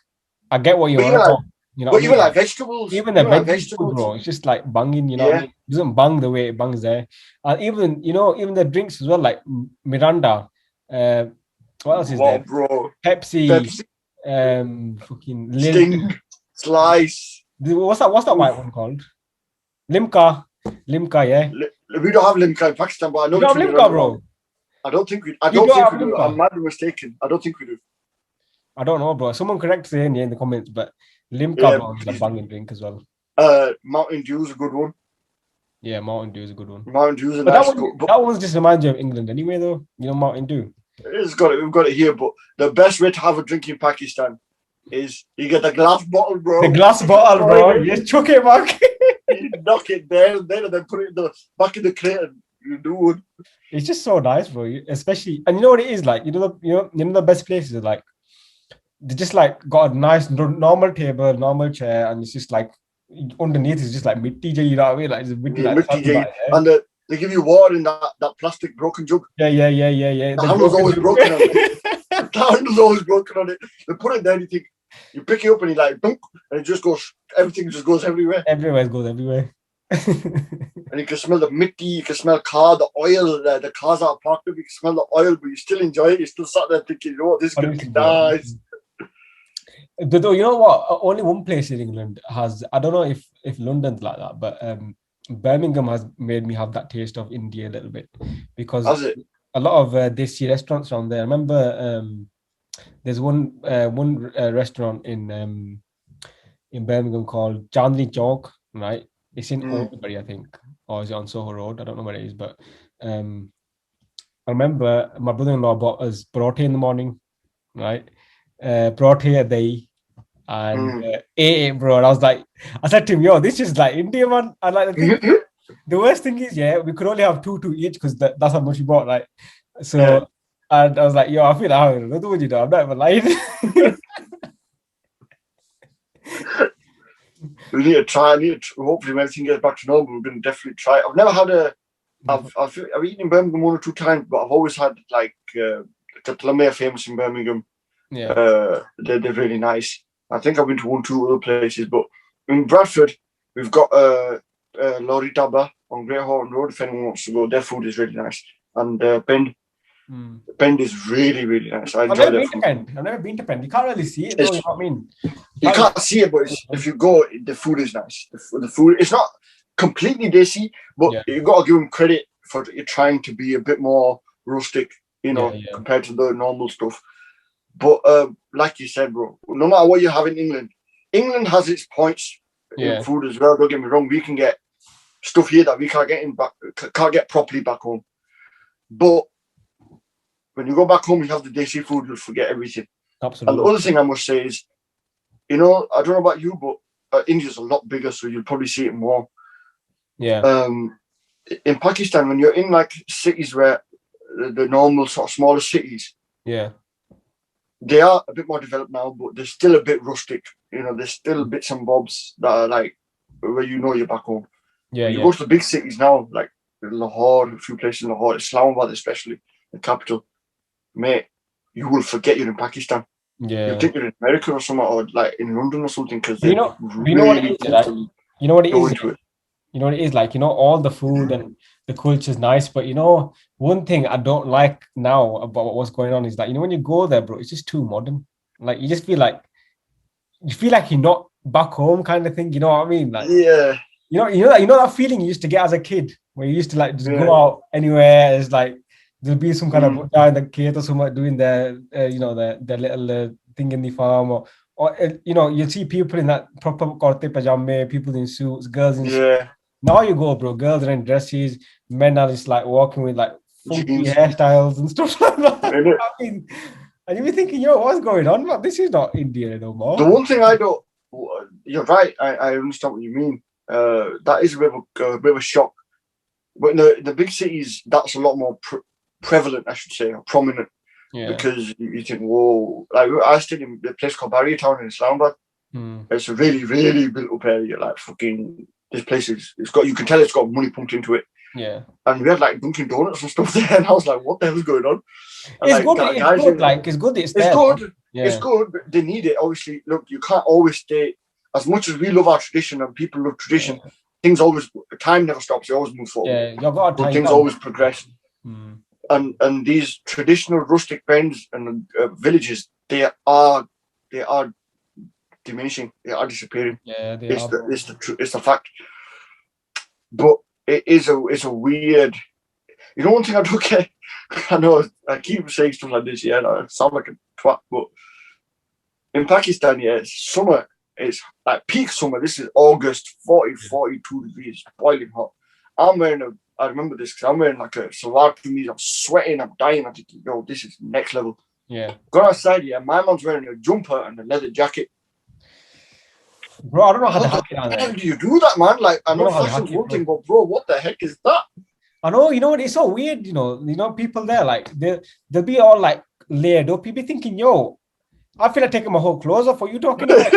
I get what you're on. You know, but even like vegetables, even the vegetables, bro, it's just like banging. You know, what I mean? It doesn't bang the way it bangs there. And even even the drinks as well, like Miranda. What else is there, bro? Pepsi. Fucking Sting, Slice. What's that white one called? Limca, yeah. We don't have Limca in Pakistan, but I know we don't have Limca, bro. I don't think we do. I might be mistaken. I don't think we do. I don't know, bro. Someone correct saying in the comments, but Limca, bro, is a banging drink as well. Mountain Dew is a good one. Yeah, Mountain Dew is a good one. Mountain Dew is a nice one. That one's just reminds you of England anyway, though. You know, Mountain Dew. We've got it here, but the best way to have a drink in Pakistan is you get the glass bottle, bro. The glass bottle, bro. You just chuck it back. You knock it down, and then put it back in the crate, and you do it. It's just so nice, bro. Especially, and you know what it is like. You know the best places are like they just like got a nice normal table, normal chair, and it's just like underneath is just like mitti, you know what I mean? Like it's mitti, like and they give you water in that plastic broken jug. Yeah. The handle's always broken on it. The handle's always broken on it. They put it there and you pick it up and you like dunk, and it just goes. Everything just goes everywhere. Everywhere goes everywhere. And you can smell the mitti, you can smell the oil, the cars are parked up, you can smell the oil, but you still enjoy it. You still sat there thinking, you know what, this is going to be nice. Though, you know what? Only one place in England has, I don't know if London's like that, but Birmingham has made me have that taste of India a little bit, because a lot of Desi restaurants around there. I remember there's one restaurant in Birmingham called Chandni Chowk, right? It's in Oldbury, I think, or is it on Soho Road? I don't know where it is, but I remember my brother-in-law bought us paratha in the morning, right? Paratha, dahi, and ate it, bro. And I said to him, yo, this is like India, man. And like the worst thing is, we could only have two each because that's how much we bought, right? So, and I was like, yo, I feel like having another one, you know, I'm not even lying. We need to try. Hopefully, when everything gets back to normal, we're going to definitely try it. I've never had I've eaten in Birmingham 1 or 2 times, but I've always had like Katlamay are famous in Birmingham. Yeah, they're really nice. I think I've been to 1 or 2 other places, but in Bradford we've got Lorry Taba on Great Horton Road. If anyone wants to go, their food is really nice. And Bend. Bend is really, really nice. I've never been to Bend. You can't really see it, though, you know what I mean? You can't see it, but if you go, the food is nice. The food, it's not completely desi, but you've got to give them credit for trying to be a bit more rustic, you know, compared to the normal stuff. But like you said, bro, no matter what you have in England, England has its points in food as well. Don't get me wrong. We can get stuff here that we can't get properly back home. But when you go back home, you have the desi food, you'll forget everything. Absolutely. And the other thing I must say is, you know, I don't know about you, but India's a lot bigger, so you'll probably see it more. Yeah. In Pakistan, when you're in like cities where the normal sort of smaller cities, they are a bit more developed now, but they're still a bit rustic. You know, there's still bits and bobs that are like where you know you're back home. When you go to the big cities now, like Lahore, a few places in Lahore, Islamabad especially, the capital, mate, you will forget you're in Pakistan. You think you're in America or something, or like in London or something, because you know what it is, right? You know what it is. You know what it is like. You know, all the food and the culture is nice, but you know, one thing I don't like now about what's going on is that, you know, when you go there, bro, it's just too modern. Like you just feel like you're not back home, kind of thing. You know what I mean? Like, you know that feeling you used to get as a kid, where you used to like just go out anywhere. It's like there'll be some kind of Buddha in the kid or something doing their little thing in the farm, or you know, you see people in that proper kurte pajama, people in suits, girls in suits. Now you go, bro, girls are in dresses, men are just like walking with like funky hairstyles and stuff like that. I mean, and you be thinking, yo, what's going on? But this is not India no more. The one thing I don't, you're right, I understand what you mean. That is a bit of a shock. But in the big cities, that's a lot more prevalent, I should say, or prominent. Because you think, whoa, like I stayed in a place called Barrier Town in Islamabad. It's a really, really built up area. Like fucking, this place you can tell it's got money pumped into it. And we had like Dunkin' Donuts and stuff there, and I was like, what the hell is going on? And, it's good. It's good, but they need it. Obviously, look, you can't always stay. As much as we love our tradition and people love tradition, time never stops. You always move forward. Things always progress. And these traditional rustic bends and villages, they are diminishing. They are disappearing. It's the fact. But it's a weird. You know, one thing I don't get. I know I keep saying stuff like this. And I sound like a twat. But in Pakistan, summer. It's like peak summer. This is August, 42 degrees, boiling hot. I remember this because I'm wearing like a salwar kameez. I'm sweating, I'm dying. I'm thinking, yo, this is next level. Go outside, my mom's wearing a jumper and a leather jacket. Bro, I don't know how the heck do you do that, man? Like, I know fashion's one thing, but bro, what the heck is that? I know, you know what? It's so weird, you know, people there, like, they'll be all like layered up. People thinking, yo, I feel like taking my whole clothes off. What are you talking about?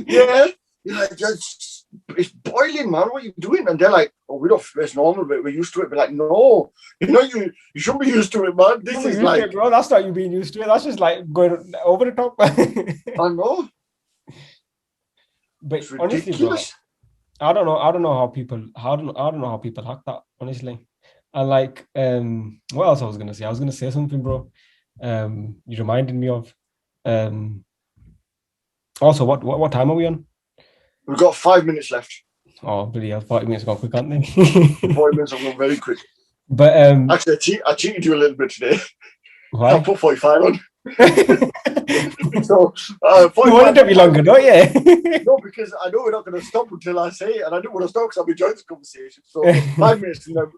Yeah. You're like, just, it's boiling, man. What are you doing? And they're like, oh, we don't, it's normal, but we're used to it. But like, no, you shouldn't be used to it, man. This is like, bro. That's not you being used to it. That's just like going over the top. I know. But It's honestly, bro, ridiculous. I don't know how people hack that, honestly. And like, what else I was gonna say? I was gonna say something, bro. You reminded me of. Also, what time are we on? We've got 5 minutes left. Oh, bloody hell, 40 minutes gone quick, aren't they? 40 minutes have gone very quick. But actually, I cheated you a little bit today. Why? I put 45 on. So, you want it to be longer, don't you? No, because I know we're not going to stop until I say it, and I don't want to stop because I'll be enjoying this conversation. So 5 minutes, and then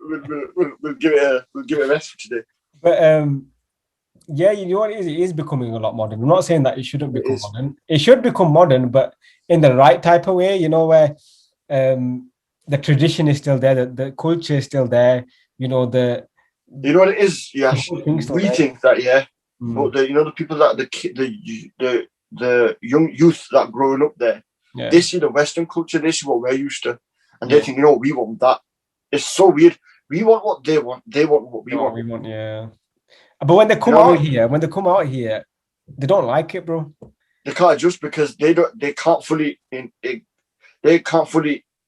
we'll give it a rest for today. But yeah, you know what it is? It is becoming a lot modern. I'm not saying that it shouldn't become modern. It should become modern, but in the right type of way. You know, where the tradition is still there, the culture is still there. You know You know what it is? Yes, we think that, yeah. But the people that the young youth that growing up there, they see the Western culture, they see what we're used to, and they think, we want that. It's so weird. We want what they want. They want what we want. We want, yeah. But when they come out here, they don't like it, bro. They can't, just because they can't fully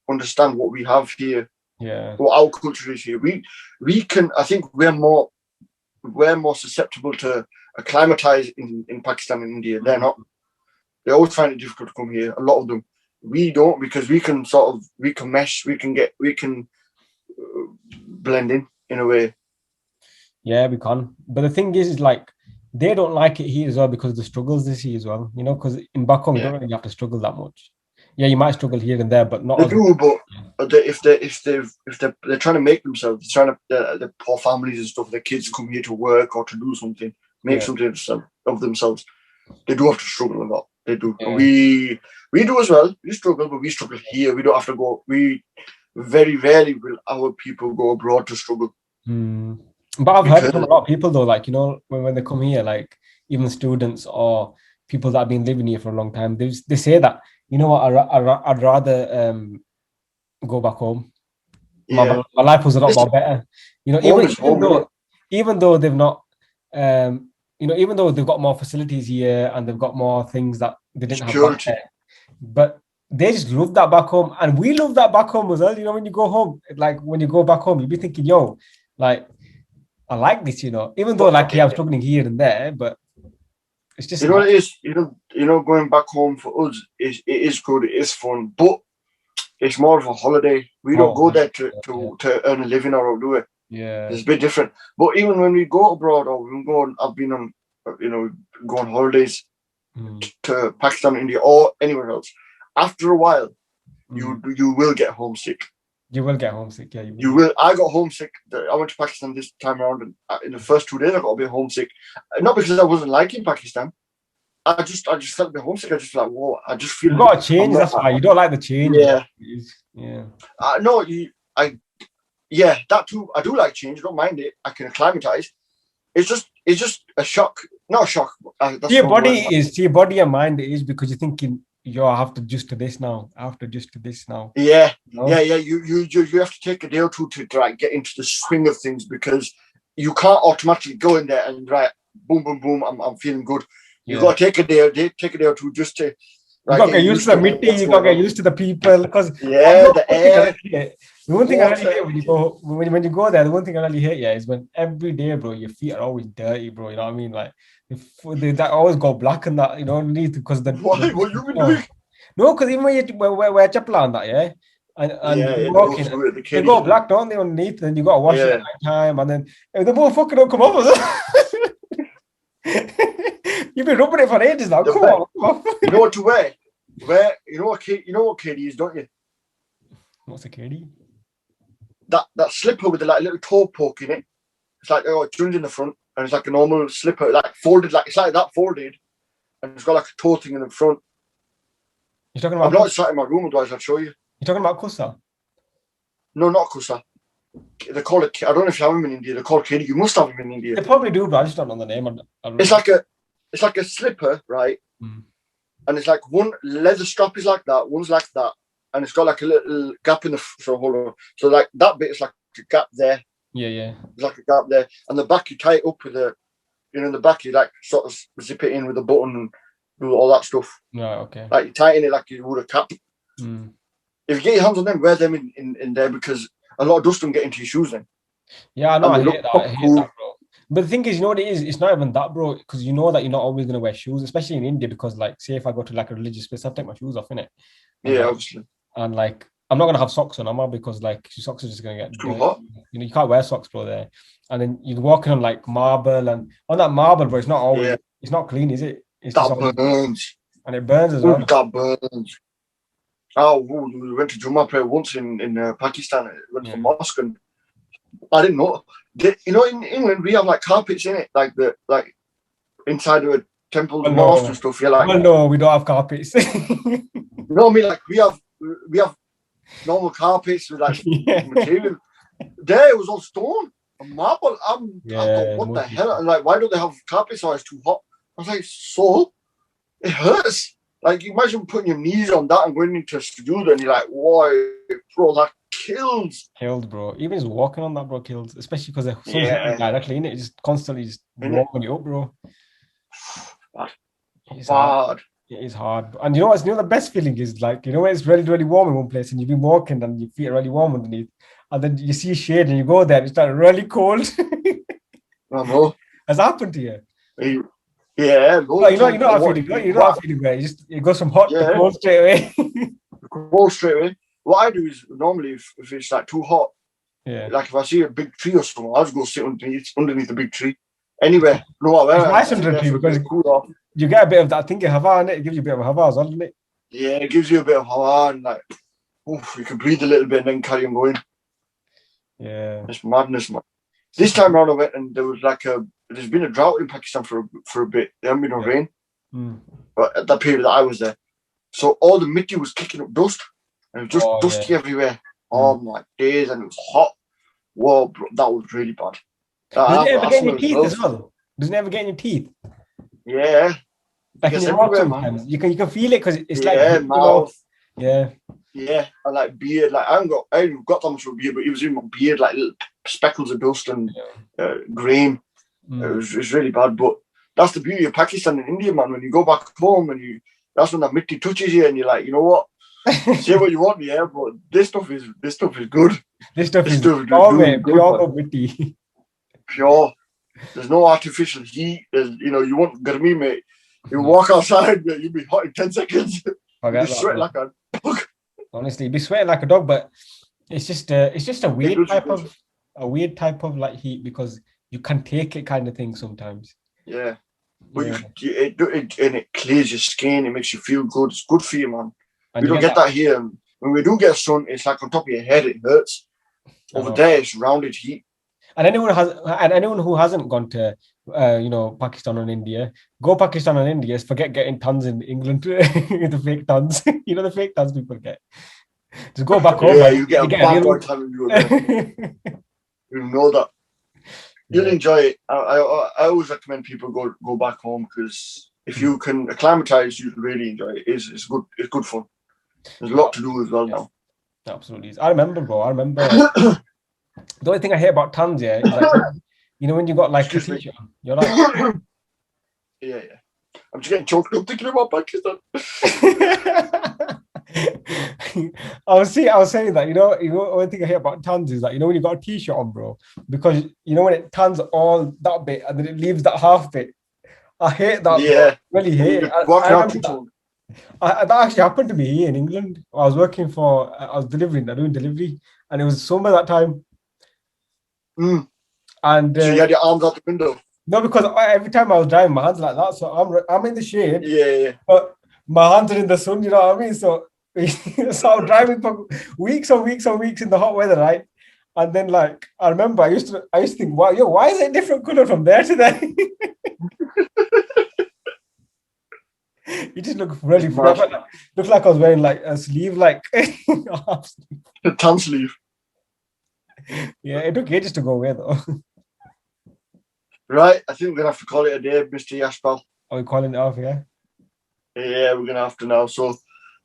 understand what we have here. Yeah. What our culture is here. We can. I think we're more susceptible to acclimatize in Pakistan and India. They're not. They always find it difficult to come here. A lot of them. We don't, because we can mesh. We can blend in a way. Yeah, we can. But the thing is like, they don't like it here as well because of the struggles they see as well. You know, because in back home, you don't really have to struggle that much. Yeah, you might struggle here and there, but not. They do, but if they're trying to make themselves, the poor families and stuff, their kids come here to work or to do something, make something of themselves. They do have to struggle a lot. They do. Yeah. And we do as well. We struggle, but we struggle here. We don't have to go. We very rarely will our people go abroad to struggle. But I've heard from a lot of people though, like, when they come here, like even students or people that have been living here for a long time, they say that, you know what, I'd rather go back home. Yeah. My life was a lot more better. Even though they've not, even though they've got more facilities here and they've got more things that they didn't have back there, but they just love that back home, and we love that back home as well. When you go home, like when you go back home, you'll be thinking, yo, like, I like this, even though like I'm struggling here and there, but it's just what it is. Going back home for us it is good, it is fun, but it's more of a holiday. We don't go there to earn a living or do it. Yeah, it's a bit different. But even when we go abroad or I've been on, go on holidays to Pakistan, India, or anywhere else. After a while, you will get homesick. You will get homesick, yeah. You will. I got homesick. I went to Pakistan this time around, and in the first 2 days, I got a bit homesick. Not because I wasn't liking Pakistan. I just felt a bit homesick. I just like, whoa. I just feel. You got to change. That's why you don't like the change. Yeah. Yeah. That too. I do like change. I don't mind it. I can acclimatize. It's just a shock. Not a shock. Your body and mind is, because you're thinking, I have to adjust to this now. Yeah. Yeah. You have to take a day or two to like get into the swing of things, because you can't automatically go in there and boom, boom, boom. I'm feeling good. You got to take a day or two just to. You got to get used to the meeting. You got to get used to the people, because the air. The one thing I really hate when you go there, the one thing I really hate, is when every day, bro, your feet are always dirty, bro. You know what I mean? Like, they always go black and that, because the. Why? What you been doing? No, because even when you wear chapel and that, and walking, they go black, don't they, underneath? And you got to wash it at night time, and then the motherfucker don't come off. You've been rubbing it for ages now. Come on. You know what to wear? You know what KD is, don't you? What's a KD? That slipper with the little toe poke in it. It's like it's joined in the front, and it's like a normal slipper, like folded, like it's like that folded, and it's got like a toe thing in the front. You're talking about? I'm not sat in my room, otherwise I'll show you. You're talking about kusa? No, not kusa. They call it. I don't know if you have them in India. They're called KD. You must have them in India. They probably do, but I just don't know the name. It's like a. it's like a slipper, right? Mm. And it's like one leather strap is like that, one's like that, and it's got like a little gap in the holder. So like that bit is like a gap there. Yeah. There's like a gap there, and the back you tie it up with in the back you like sort of zip it in with a button and do all that stuff. Right, okay. Like you tighten it like you would a cap. Mm. If you get your hands on them, wear them in there because a lot of dust don't get into your shoes then. Yeah, I know. I hate Cool. that, bro. But the thing is, you know what it is? It's not even that, bro, because you know that you're not always going to wear shoes, especially in India, because, like, say if I go to, like, a religious place, I'll take my shoes off, innit? Yeah, obviously. And, like, I'm not going to have socks on, am I? Because, like, your socks are just going to get too hot. You know, you can't wear socks, bro, there. And then you're walking on, like, marble, and on that marble, bro, it's not always, it's not clean, is it? It's that burns. And it burns as well. That burns. Oh, we went to Jummah prayer once in Pakistan. Went to mosque, and I didn't know. You know, in England we have like carpets in it, like inside of a temple, the mosque and stuff. Yeah, like. Well, no, we don't have carpets. You know what I mean? Like we have normal carpets with like material. There it was all stone and marble. I thought, what the hell? And like, why don't they have carpets? So it's too hot. I was like, so it hurts. Like, imagine putting your knees on that and going into a sujood and you're like, whoa, bro, that kills. Killed, bro. Even just walking on that, bro, kills. Especially because they're so directly in it. Just constantly just warming you up, bro. Bad. It's hard. It is hard. And you know what's the best feeling is, like, you know when it's really, really warm in one place and you've been walking and your feet are really warm underneath. And then you see shade and you go there and it's like really cold. I know. Has that happened to you? Yeah, no, you know that feeling. You know that feeling where it goes from hot to cold straight away. Cold straight away. What I do is normally if it's like too hot, like if I see a big tree or something, I'll just go sit underneath the big tree. Anywhere, it's nice under the tree because cool off. You get a bit of that thing of hava in it. It gives you a bit of hava as well, doesn't it? Yeah, it gives you a bit of hava and like, you can breathe a little bit and then carry on going. Yeah, it's madness, man. This time around I went and there was like there's been a drought in Pakistan for a bit. There hasn't been no rain. But at that period that I was there. So all the mitti was kicking up dust. And it was just dusty everywhere. Oh my days, and it was hot. Whoa, bro, that was really bad. Does it ever get in your teeth as well? Does it ever get in your teeth? Yeah. Like in your mouth sometimes. You can feel it because it's like mouth. Yeah. Yeah, and like beard, like I haven't got that much of a beard, but it was in my beard, like little speckles of dust and green. It was really bad, but that's the beauty of Pakistan and India, man. When you go back home and that's when that mitti touches you, and you're like, you know what? Say what you want, but this stuff is good. This stuff is pure mitti. Pure. There's no artificial heat. You want garmi, mate. You walk outside, you'll be hot in 10 seconds. You sweat like a dog. Honestly, be sweating like a dog, but it's just a weird type of like heat because you can take it kind of thing sometimes. Yeah, but it clears your skin. It makes you feel good. It's good for you, man. And we don't get that here. When we do get sun, it's like on top of your head. It hurts. Over there, it's rounded heat. And anyone who hasn't gone to Pakistan and India, go Pakistan and India. Forget getting tons in England. The fake tons. The fake tons people get. Just go back home. Yeah, you get a bad boy tan when you go there. You know that. You'll enjoy it. I always recommend people go back home because if you can acclimatize, you'll really enjoy it. It's good. It's good fun. There's a lot to do as well now. Absolutely. I remember, bro. The only thing I hear about tans, is like, when you got like a t-shirt, you're like, yeah. I'm just getting choked up thinking about Pakistan. I was saying that one thing I hear about tans is that when you got a t-shirt on, bro, because when it tans all that bit and then it leaves that half bit. I hate that. Yeah, bro. Really hate it. That actually happened to me here in England. I was doing delivery, and it was summer that time. And so you had your arms out the window. No, because every time I was driving, my hands like that. So I'm in the shade. Yeah. But my hands are in the sun. You know what I mean? So I'm driving for weeks and weeks and weeks in the hot weather, right? And then, like, I remember I used to think, wow, why is it a different color from there to there? You just look really forever. Looked like I was wearing like a sleeve, like a tan sleeve. Yeah, it took ages to go away though. Right, I think we're gonna have to call it a day, Mr. Yashpal. Are we calling it off? Yeah. Yeah, we're gonna have to now. So,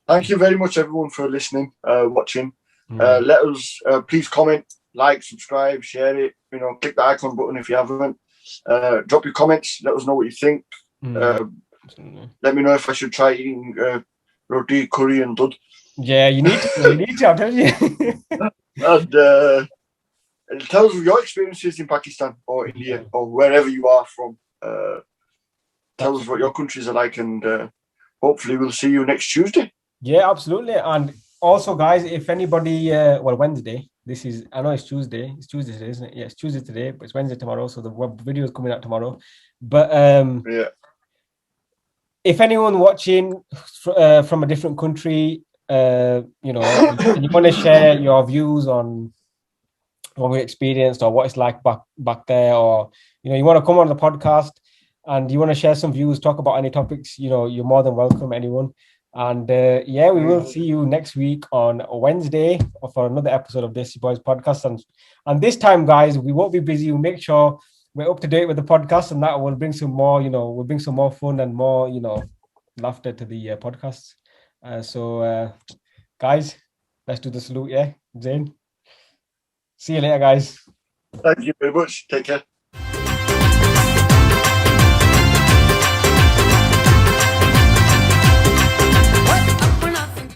thank you very much, everyone, for listening, watching. Let us please comment, like, subscribe, share it. You know, click the icon button if you haven't. Drop your comments. Let us know what you think. Let me know if I should try eating roti, curry, and dud. Yeah, you need to. You need to. I'm telling you. And tell us your experiences in Pakistan or India or wherever you are from. Tell us what your countries are like, and hopefully we'll see you next Tuesday. Yeah, absolutely. And also, guys, if anybody, Wednesday. This is, I know it's Tuesday. It's Tuesday today, isn't it? Yeah, it's Tuesday today, but it's Wednesday tomorrow. So the web video is coming out tomorrow. But yeah, if anyone watching from a different country, you know, you want to share your views on what we experienced or what it's like back there, or you know, you want to come on the podcast and you want to share some views, talk about any topics, you know, you're more than welcome, anyone. And yeah, we will see you next week on Wednesday for another episode of Desi Boyz Podcast. And this time, guys, we won't be busy. We'll make sure we're up to date with the podcast, and that will bring some more, you know, we'll bring some more fun and more, you know, laughter to the podcast. So, guys, let's do the salute. Yeah, Zain. See you later, guys. Thank you very much. Take care.